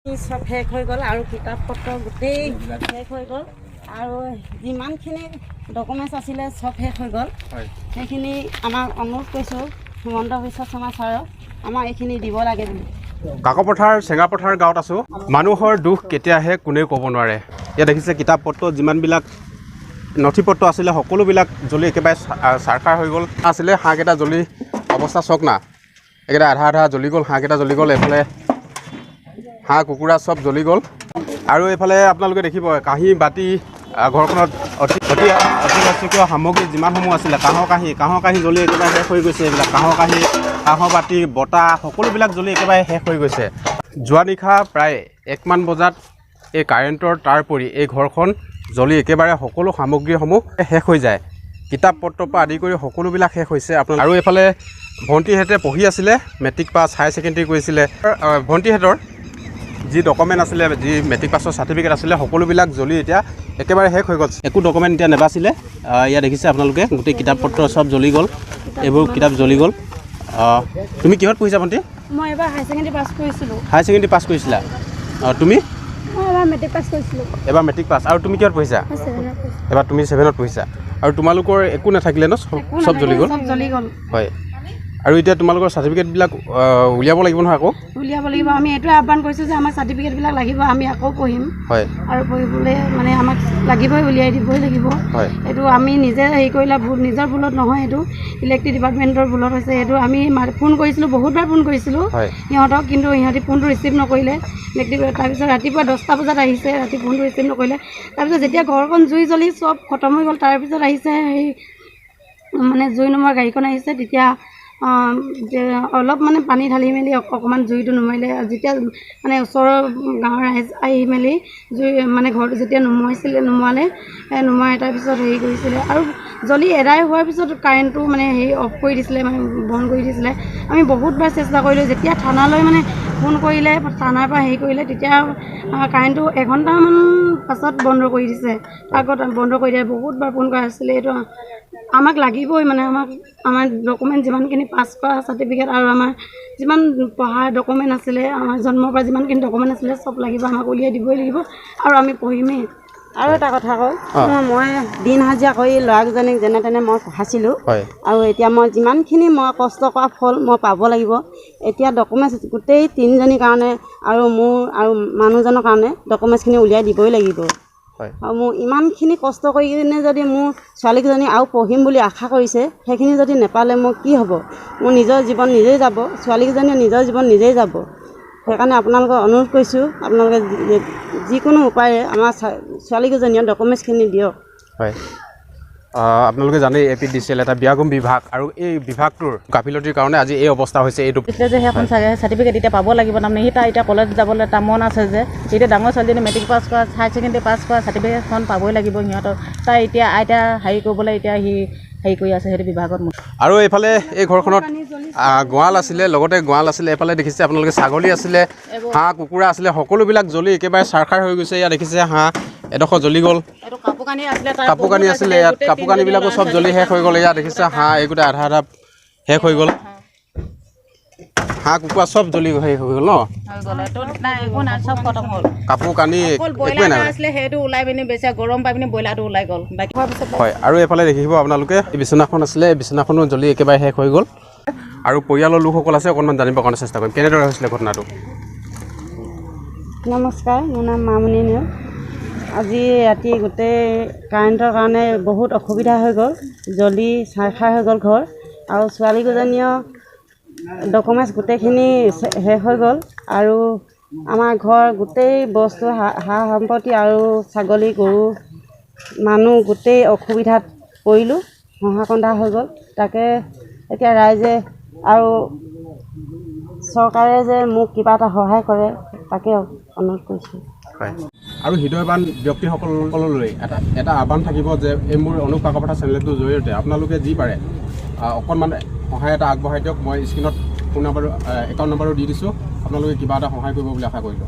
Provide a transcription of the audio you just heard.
সব শেষ হৈ গ'ল আৰু কিতাপ পত্ৰ গোটেই শেষ হৈ গ'ল আৰু যিমানখিনি ডকুমেণ্টছ আছিলে সব শেষ হৈ গ'ল। সেইখিনি আমাক অনুৰোধ কৰিছোঁ হিমন্ত বিশ্ব শৰ্মা ছাৰক আমাক এইখিনি দিব লাগে বুলি। কাকপথাৰ চেঙাপথাৰ গাঁৱত আছোঁ। মানুহৰ দুখ কেতিয়া আহে কোনেও ক'ব নোৱাৰে। ইয়াত দেখিছে কিতাপ পত্ৰ যিমানবিলাক নথি পত্ৰ আছিলে সকলোবিলাক জ্বলি একেবাৰে চাৰখাৰ হৈ গ'ল। আছিলে হাঁহকেইটা জ্বলি অৱস্থা চক না, এইকেইটা আধা আধা জ্বলি গ'ল, হাঁহকেইটা জ্বলি গ'ল, এইফালে হাঁহ কুকুৰা চব জ্বলি গ'ল। আৰু এইফালে আপোনালোকে দেখিব কাঁহী বাতি ঘৰখনত অতি অত্যাৱশ্যকীয় সামগ্ৰী যিমানসমূহ আছিলে কাঁহৰ কাঁহী জ্বলি একেবাৰে শেষ হৈ গৈছে। এইবিলাক কাঁহৰ কাঁহী, কাঁহৰ বাতি, বঁটা সকলোবিলাক জ্বলি একেবাৰে শেষ হৈ গৈছে। যোৱা নিশা প্ৰায় 1 মান বজাত এই কাৰেণ্টৰ তাৰ পৰি এই ঘৰখন জ্বলি একেবাৰে সকলো সামগ্ৰীসমূহ শেষ হৈ যায়। কিতাপ পত্ৰৰ পৰা আদি কৰি সকলোবিলাক শেষ হৈছে আপোনাৰ। আৰু এইফালে ভণ্টিহঁতে পঢ়ি আছিলে, মেট্ৰিক পাছ হায়াৰ ছেকেণ্ডেৰী কৰিছিলে। ভণ্টিহঁতৰ যি ডকুমেণ্ট আছিলে, যি মেট্ৰিক পাছৰ চাৰ্টিফিকেট আছিলে সকলোবিলাক জ্বলি এতিয়া একেবাৰে শেষ হৈ গ'ল। একো ডকুমেণ্ট এতিয়া নেবাছিলে। ইয়াত দেখিছে আপোনালোকে গোটেই কিতাপ পত্ৰ চব জ্বলি গ'ল, এইবোৰ কিতাপ জ্বলি গ'ল। তুমি কিহত পঢ়িছা ভণ্টি? মই এবাৰ হায়াৰ ছেকেণ্ডেৰী পাছ কৰিছিলোঁ। হায়াৰ ছেকেণ্ডেৰী পাছ কৰিছিলা? তুমি? মই এবাৰ মেট্ৰিক পাছ কৰিছিলোঁ। এবাৰ মেট্ৰিক পাছ। আৰু তুমি কিহত পঢ়িছা? এবাৰ তুমি 7ত পঢ়িছা। আৰু তোমালোকৰ একো নাথাকিলে ন? চব জ্বলি গ'ল? হয়। আৰু এতিয়া তোমালোকৰ চাৰ্টিফিকেটবিলাক উলিয়াব লাগিব নহয়? আকৌ উলিয়াব লাগিব। আমি এইটোৱে আহ্বান কৰিছোঁ যে আমাক চাৰ্টিফিকেটবিলাক লাগিব, আমি আকৌ পঢ়িম। হয়। আৰু পঢ়িবলৈ মানে আমাক লাগিবই, উলিয়াই দিবই লাগিব। হয়। এইটো আমি নিজে হেৰি কৰিলে ভুল, নিজৰ ভুলত নহয়, এইটো ইলেক্ট্ৰিক ডিপাৰ্টমেণ্টৰ ভুলত হৈছে। এইটো আমি ফোন কৰিছিলোঁ, বহুতবাৰ ফোন কৰিছিলোঁ সিহঁতক, কিন্তু সিহঁতি ফোনটো ৰিচিভ নকৰিলে। তাৰপিছত ৰাতিপুৱা 10টা বজাত আহিছে, ৰাতি ফোনটো ৰিচিভ নকৰিলে। তাৰপিছত যেতিয়া ঘৰখন জুই জ্বলি চব খতম হৈ গ'ল, তাৰপিছত আহিছে হেৰি মানে জুই নমৰা গাড়ীখন আহিছে। তেতিয়া অলপ মানে পানী ঢালি মেলি অকণমান জুইটো নুমাইলে। যেতিয়া মানে ওচৰৰ গাঁৱৰ ৰাইজ আহি মেলি জুই মানে ঘৰটো যেতিয়া নুমুৱালে তাৰপিছত হেৰি কৰিছিলে। আৰু জ্বলি এদাই হোৱাৰ পিছত কাৰেণ্টটো মানে হেৰি অফ কৰি দিছিলে, মানে বন্ধ কৰি দিছিলে। আমি বহুতবাৰ চেষ্টা কৰিলোঁ। যেতিয়া থানালৈ মানে ফোন কৰিলে, থানাৰ পৰা হেৰি কৰিলে, তেতিয়া কাৰেণ্টটো এঘণ্টামান পাছত বন্ধ কৰি দিছে। আগত বন্ধ কৰি দিয়ে, বহুতবাৰ ফোন কৰা আছিলে। এইটো আমাক লাগিবই, মানে আমাৰ ডকুমেণ্ট যিমানখিনি পাছ কৰা চাৰ্টিফিকেট আৰু আমাৰ যিমান পঢ়াৰ ডকুমেণ্ট আছিলে, আমাৰ জন্মৰ পৰা যিমানখিনি ডকুমেণ্ট আছিলে চব লাগিব, আমাক উলিয়াই দিবই লাগিব। আৰু আমি পঢ়িমেই। আৰু এটা কথা কওঁ, মই দিন হাজিৰা কৰি ল'ৰাকেইজনীক যেনে তেনে মই পঢ়াইছিলোঁ। আৰু এতিয়া মই যিমানখিনি মই কষ্ট কৰা ফল মই পাব লাগিব। এতিয়া ডকুমেণ্টছ গোটেই 3জনীৰ কাৰণে আৰু মোৰ আৰু মানুহজনৰ কাৰণে ডকুমেণ্টছখিনি উলিয়াই দিবই লাগিব। আৰু মোৰ ইমানখিনি কষ্ট কৰি কিনে যদি মোৰ ছোৱালীকেইজনী আৰু পঢ়িম বুলি আশা কৰিছে, সেইখিনি যদি নেপালে মোৰ কি হ'ব? মোৰ নিজৰ জীৱন নিজেই যাব, ছোৱালীকেইজনীয়ে নিজৰ জীৱন নিজেই যাব। সেইকাৰণে আপোনালোকক অনুৰোধ কৰিছোঁ, আপোনালোকে যিকোনো উপায়েৰে আমাৰ ছোৱালীকেইজনীয়ে ডকুমেণ্টছখিনি দিয়ক। হয়। আপোনালোকে জানে APDCL এটা ব্যাগম বিভাগ, আৰু এই বিভাগটোৰ গাফিলতিৰ কাৰণে আজি এই অৱস্থা হৈছে। এইটো যে সেইখন চাৰ্টিফিকেট এতিয়া পাব লাগিব, তাৰমানে সি এতিয়া কলেজ যাবলৈ তাৰ মন আছে যে, এতিয়া ডাঙৰ ছোৱালীজনী মেট্ৰিক পাছ কৰা, হায়াৰ ছেকেণ্ডেৰী পাছ কৰা, চাৰ্টিফিকেটখন পাবই লাগিব সিহঁতৰ। তাই এতিয়া আইতা হেৰি কৰিবলৈ এতিয়া সি হেৰি কৰি আছে সেইটো বিভাগত। আৰু এইফালে এই ঘৰখনত গঁৰাল আছিলে, লগতে গঁৰাল আছিলে। এইফালে দেখিছে আপোনালোকে ছাগলী আছিলে, হাঁহ কুকুৰা আছিলে, সকলোবিলাক জ্বলি একেবাৰে চাৰখাৰ হৈ গৈছে। ইয়াত দেখিছে হাঁহ এডোখৰ জ্বলি গ'ল, কাপোৰ কানি আছিলে, ইয়াত কাপোৰ কানিবিলাকো চব জ্বলি শেষ হৈ গ'ল। ইয়াত দেখিছে হাঁহ এইগোটা আধা আধা শেষ হৈ গ'ল, হাঁহ কুকুৰা চব জ্বলি হেৰি হৈ গ'ল ন? কাপোৰ কানি একোৱে নাই সেইটো ওলাই পিনি বেছি গৰম পাই পিনি ব্ৰইলাৰটো ওলাই গ'ল। হয়। আৰু এইফালে দেখিব আপোনালোকে এই বিচনাখন আছিলে, এই বিচনাখনো জ্বলি একেবাৰে শেষ হৈ গ'ল। আৰু পৰিয়ালৰ লোকসকল আছে, অকণমান জানিবৰ কাৰণে চেষ্টা কৰিম কেনেদৰে হৈছিলে ঘটনাটো। নমস্কাৰ, মোৰ নাম মামনি নেওগ। আজি ৰাতি গোটেই কাৰেণ্টৰ কাৰণে বহুত অসুবিধা হৈ গ'ল, জ্বলি চাৰখাৰ হৈ গ'ল ঘৰ। আৰু ছোৱালীকেইজনীও ডকুমেণ্টছ গোটেইখিনি শেষ হৈ গ'ল। আৰু আমাৰ ঘৰ গোটেই বস্তু সা সম্পত্তি আৰু ছাগলী গৰু মানুহ গোটেই অসুবিধাত পৰিলোঁ, হাহাকন্দা হৈ গ'ল। তাকে এতিয়া ৰাইজে আৰু চৰকাৰে যে মোক কিবা এটা সহায় কৰে তাকে অনুৰোধ কৰিছোঁ। হয়। আৰু হৃদয়বান ব্যক্তিসকললৈ এটা আহ্বান থাকিব যে এই মোৰ অনুপ কাকপথাৰ চেনেলটোৰ জৰিয়তে আপোনালোকে যি পাৰে অকণমান সহায় এটা আগবঢ়াই দিয়ক। মই স্ক্ৰীণত ফোন নম্বৰ একাউণ্ট নম্বৰো দি দিছোঁ, আপোনালোকে কিবা এটা সহায় কৰিব বুলি আশা কৰিলোঁ।